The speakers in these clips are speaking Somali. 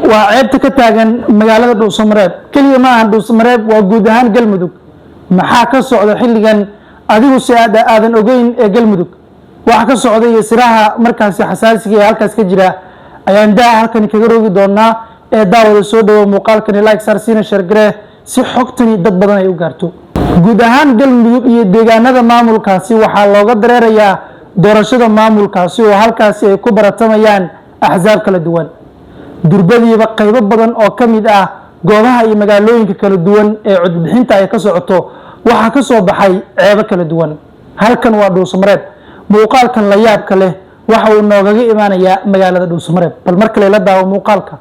waa ceebta ka taagan magaalada Dhuusamareeb kaliya ma ahan Dhuusamareeb waa guud ahaan Galmudug maxaa ka socda xilligan adigu si aadan ogeyn ee Galmudug waxa ka socda iyo siraha markaas xasaasiga ee halkaas ka jira ayaan halkan kaga roogi doonaa ee daawada soo dhawo muuqaalkan like sarsiina shargare si xogtani dad badan ay u gaarto guud ahaan Galmudug iyo deegaanada maamulkaasi waxa looga dareerayaa doorashada maamulkaasi oo halkaas ay ku baratamayaan axzaab kala duwan durbadiiba qaybo badan oo kamid ah goobaha iyo magaalooyinka kala duwan ee codbixinta ay ka socoto waxa ka soo baxay ceebo kala duwan halkan waa Dhuusamareeb muuqaalkan la yaabka leh waxa uu noogaga imaanayaa magaalada Dhuusamareeb bal markale la daawo muuqaalka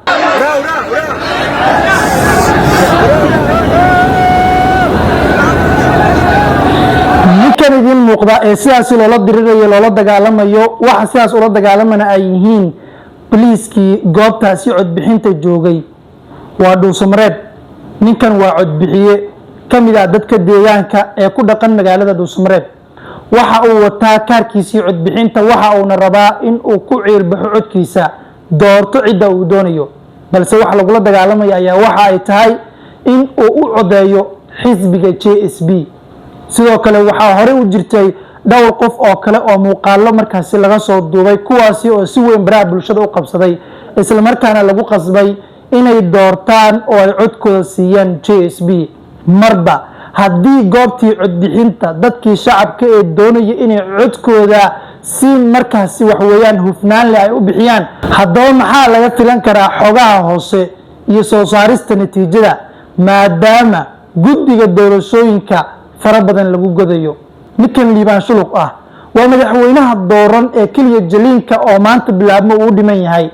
ninkan idin muuqda ee sidaas loola dirirayo loola dagaalamayo waxa sidaas ula dagaalamana ay yihiin boliiskii goobtaasi codbixinta joogay waa Dhuusamareeb ninkan waa codbixiye kamid ah dadka deegaanka ee ku dhaqan magaalada Dhuusamareeb waxa uu wataa kaarkiisii codbixinta waxa uu rabaa in uu ku ciirbaxo codkiisa doorto cidda uu doonayo balse waxa lagu dagaalamay ayaa waxa ay tahay in uu u codeeyo xisbiga JSB sidoo kale waxa hore u jirtay dhowr qof oo kale oo muuqaalo markaas laga soo duubay kuwaasi oo si weyn baraha bulshada u qabsaday isla markaana lagu qasbay inay doortaan oo ay codkooda siiyaan JSB marba haddii goobtii codbixinta dadkii shacabka ee doonaya inay codkooda si markaasi wax weeyaan hufnaan leh ay u bixiyaan haddaba maxaa laga filan karaa xogaha hoose iyo soo saarista natiijada maadaama guddiga doorashooyinka fara badan lagu godayo ninkan liibaan shuluq ah waa madaxweynaha dooran ee kaliya jaliinka oo maanta bilaabmo uu dhiman yahay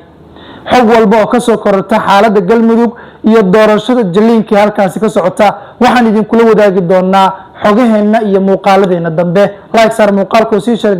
xog walba oo ka soo kororta xaaladda Galmudug iyo doorashada jaliinka halkaas ka socota waxaan idin kula wadaagi doonaa xogaheena iyo muuqaaladeena dambe like sar muuqaalka oo sii share